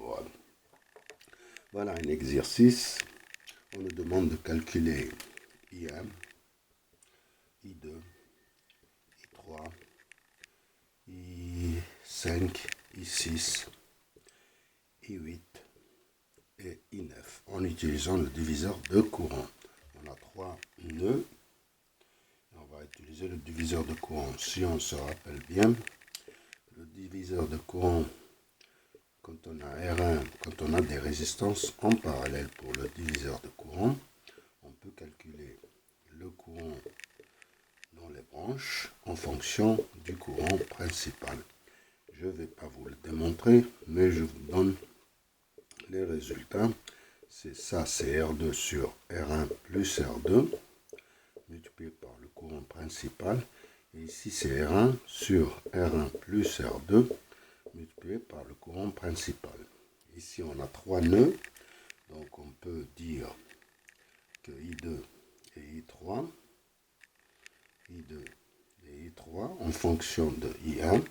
électorale. Voilà un exercice. On nous demande de calculer I1, I2, I3, I5, I6, I8 et I9 en utilisant le diviseur de courant. On a 3 nœuds. On va utiliser le diviseur de courant. Si on se rappelle bien, le diviseur de courant, quand on a R1, quand on a des résistances en parallèle pour le diviseur de courant, on peut calculer le courant dans les branches en fonction du courant principal. Je ne vais pas vous le démontrer, mais je vous donne les résultats. C'est ça, c'est R2 sur R1 plus R2, multiplié par le courant principal. Et ici, c'est R1 sur R1 plus R2, multiplié par le courant principal. Ici, on a 3 nœuds, donc on peut dire que I2 et I3, I2 et I3, en fonction de I1, on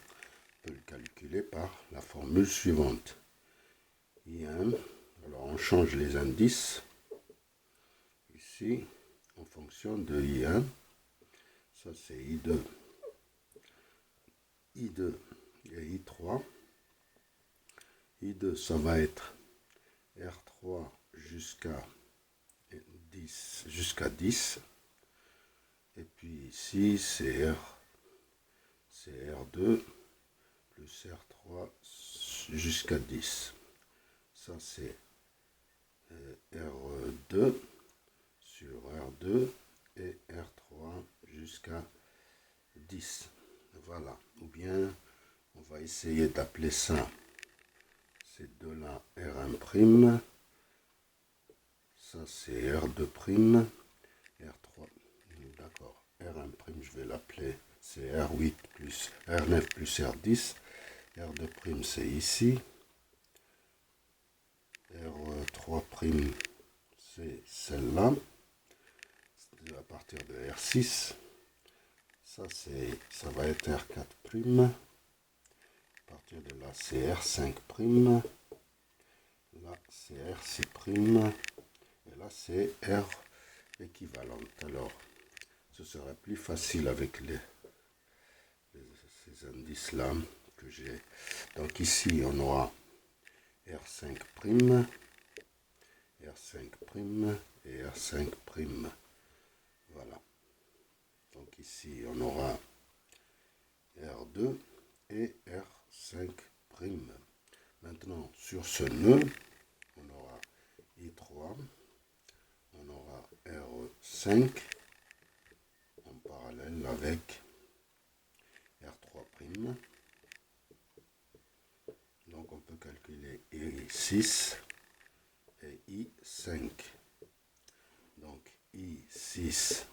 peut le calculer par la formule suivante. I1, alors on change les indices, ici, en fonction de I1, ça c'est I2, I2 et I3. I2, ça va être R3 jusqu'à 10. Et puis ici, c'est R2 plus R3 jusqu'à 10. Ça, c'est R2 sur R2 et R3 jusqu'à 10. Voilà. Ou bien, on va essayer d'appeler ça, ces deux-là, R1'. Ça, c'est R2', R3. D'accord. R1', je vais l'appeler, c'est R8 plus R9 plus R10. R2', c'est ici. R3', c'est celle-là. À partir de R6. Ça va être R4'. À partir de là, c'est R5'. Là, c'est R6'. Et là, c'est R équivalente. Alors, ce sera plus facile avec ces indices-là que j'ai. Donc ici, on aura R5', R5' et R5'. Voilà. Donc ici, on aura R2 et R5'. Maintenant, sur ce nœud, on aura I3, on aura R5 en parallèle avec R3'. Donc on peut calculer I6 et I5. Donc I6,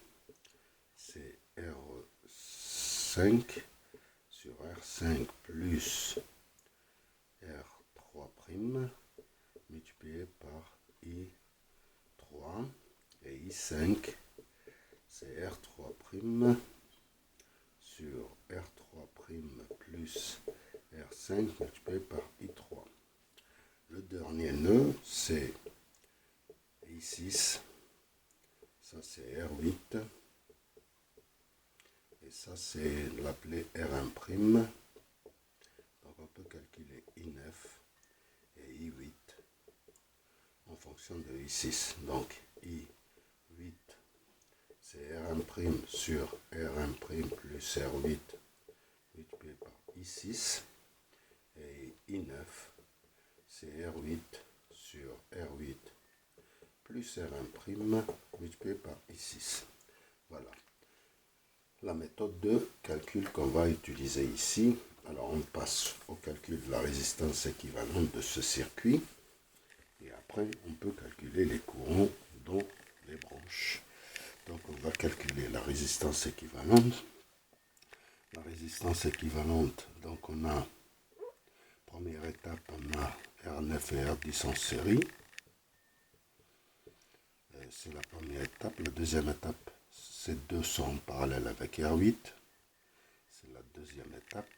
c'est R5 sur R5 plus R3', multiplié par I3. Et I5, c'est R3' sur R3' plus R5 multiplié par I3. Le dernier nœud, c'est I6. Ça, c'est R8. Et ça, c'est l'appelé R1'. Donc, on peut calculer I9 et I8 en fonction de I6. Donc, I8, c'est R1' sur R1' plus R8 multiplié par I6. Et I9, c'est R8 sur R8 plus R1' multiplié par I6. Voilà. La méthode de calcul qu'on va utiliser ici. Alors on passe au calcul de la résistance équivalente de ce circuit. Et après, on peut calculer les courants dans les branches. Donc on va calculer la résistance équivalente. La résistance équivalente, donc on a, première étape, on a R9 et R10 en série. C'est la première étape. La deuxième étape, ces deux sont en parallèle avec R8. C'est la deuxième étape.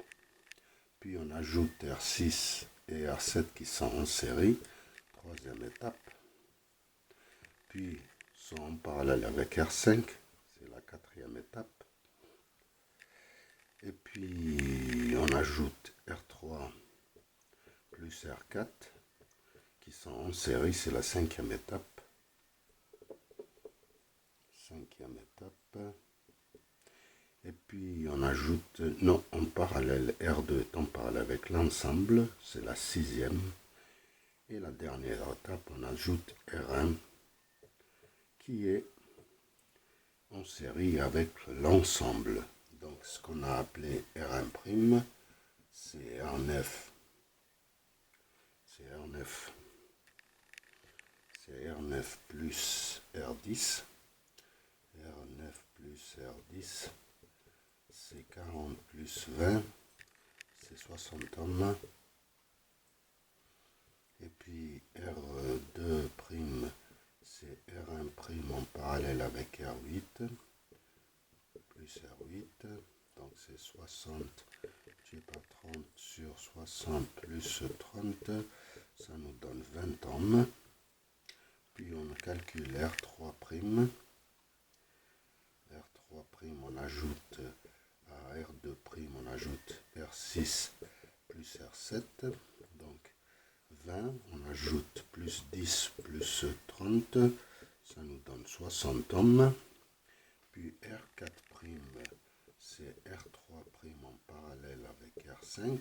Puis on ajoute R6 et R7 qui sont en série, troisième étape. Puis sont en parallèle avec R5, c'est la quatrième étape. Et puis on ajoute R3 plus R4 qui sont en série, c'est la cinquième étape. Cinquième étape. Et puis on ajoute, non, en parallèle, R2 est en parallèle avec l'ensemble, c'est la sixième. Et la dernière étape, on ajoute R1 qui est en série avec l'ensemble. Donc ce qu'on a appelé R1', c'est R9. C'est R9 plus R10. R9 plus R10, c'est 40 plus 20, c'est 60 ohms. Et puis R2', c'est R1' en parallèle avec R8, plus R8, donc c'est 60 divisé par 30 sur 60 plus 30, ça nous donne 20 ohms. Puis on calcule R3', on ajoute à R2', on ajoute R6 plus R7, donc 20, on ajoute plus 10 plus 30, ça nous donne 60 ohms. Puis R4', c'est R3' en parallèle avec R5,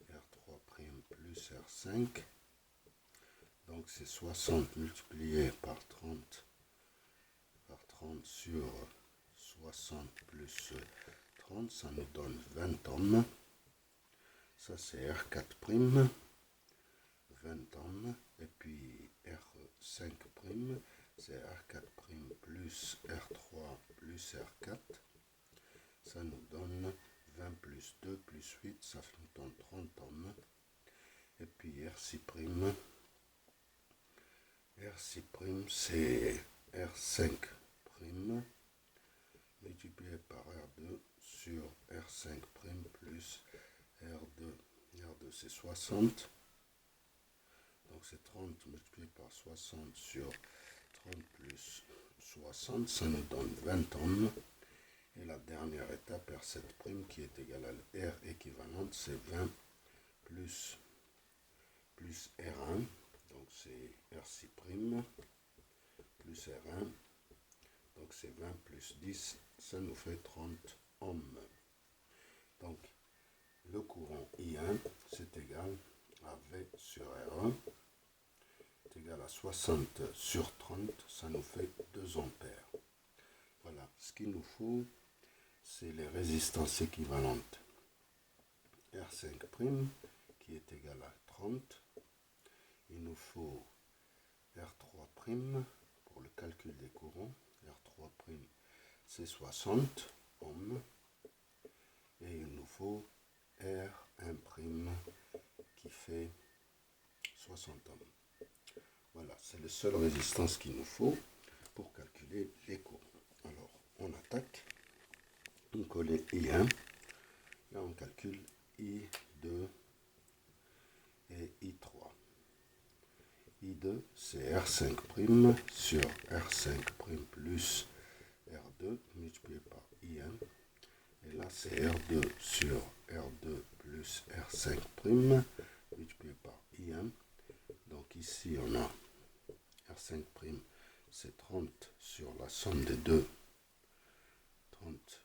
R3' plus R5, donc c'est 60 multiplié par 30 sur 60 plus 30, ça nous donne 20 ohms. Ça c'est R4', 20 ohms. Et puis R5', c'est R4' plus R3 plus R4. Ça nous donne 20 plus 2 plus 8, ça nous donne 30 ohms. Et puis R6', c'est R5' multiplié par R2 sur R5' plus R2. R2 c'est 60. Donc c'est 30 multiplié par 60 sur 30 plus 60. Ça nous donne 20 ohms. Et la dernière étape, R7' qui est égale à R équivalente, c'est 20 plus R1. Donc c'est R6' plus R1. Donc c'est 20 plus 10, ça nous fait 30 ohms. Donc le courant I1, c'est égal à V sur R1, c'est égal à 60 sur 30, ça nous fait 2 ampères. Voilà, ce qu'il nous faut, c'est les résistances équivalentes. R5' qui est égal à 30. Il nous faut R3' pour le calcul des courants. R3' c'est 60 ohms. Et il nous faut R1' qui fait 60 ohms. Voilà, c'est la seule résistance qu'il nous faut pour calculer les courants. Alors, on attaque. On colle I1. Là, on calcule I2 et I3. I2, c'est R5' sur R5' plus R2 multiplié par I1. Et là, c'est R2 sur R2 plus R5' multiplié par I1. Donc ici, on a R5', c'est 30 sur la somme des deux. 30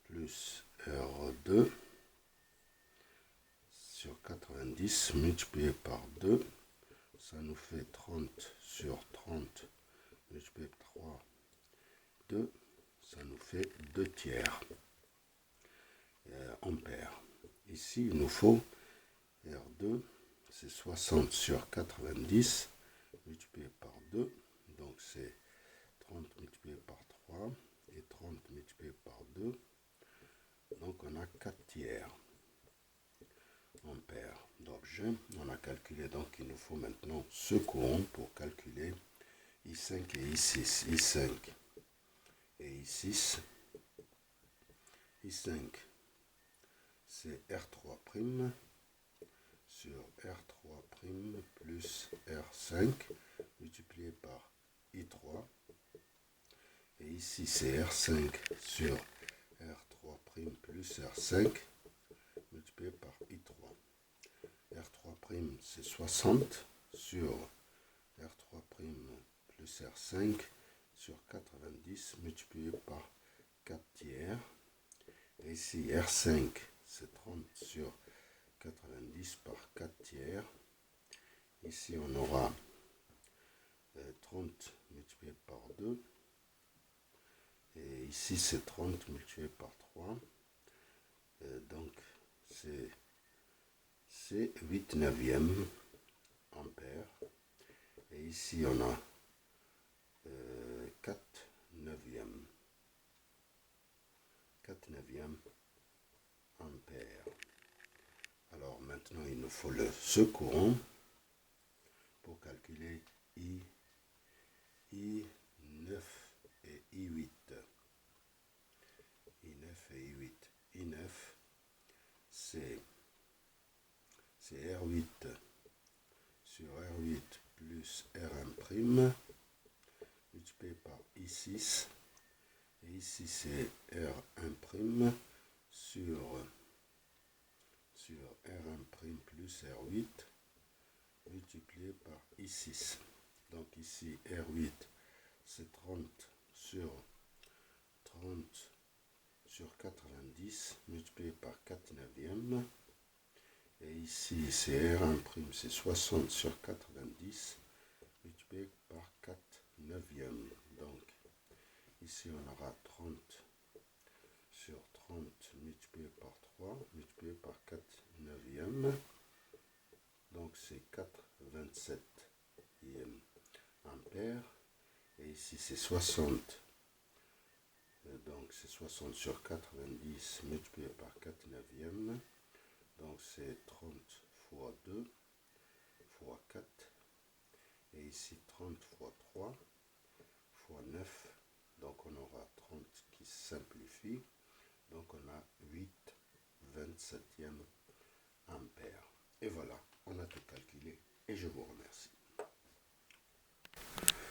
plus R2 sur 90 multiplié par 2. Ça nous fait 30 sur 30 multiplié par 3, 2. Ça nous fait 2 tiers ampères. Ici, il nous faut R2, c'est 60 sur 90 multiplié par 2. Donc, c'est 30 multiplié par 3 et 30 multiplié par 2. Donc, on a 4 tiers ampères d'objet. On a calculé, donc il nous faut maintenant ce courant pour calculer I5 et I6. I5 et I6. I5, c'est R3' sur R3' plus R5 multiplié par I3. Et ici, c'est R5 sur R3' plus R5 multiplié par I3. R3', c'est 60 sur R3' plus R5 sur 90 multiplié par 4 tiers. Et ici, R5, c'est 30 sur 90 par 4 tiers. Ici, on aura 30 multiplié par 2. Et ici, c'est 30 multiplié par 3. Donc, c'est 8 neuvièmes ampères. Et ici, on a 4 neuvièmes. 4 neuvièmes ampères. Alors maintenant, il nous faut ce courant pour calculer I9 et I8. I9 et I8. I9, c'est R8 sur R8 plus R1' multiplié par I6. Et ici, c'est R1' sur R1' plus R8 multiplié par I6. Donc ici, R8, c'est 30 sur 90 multiplié par 4 neuvièmes. Et ici, c'est R1', c'est 60 sur 90 multiplié par 4 neuvièmes. Donc, ici, on aura 30 sur 30 multiplié par 3 multiplié par 4 neuvièmes. Donc, c'est 4,27 ampères. Et ici, c'est 60. Donc, c'est 60 sur 90 multiplié par 4 neuvièmes. Donc, c'est 30 fois 2 fois 4. Et ici, 30 fois 3 fois 9. Donc, on aura 30 qui simplifie. Donc, on a 8,27 ampères. Et voilà, on a tout calculé. Et je vous remercie.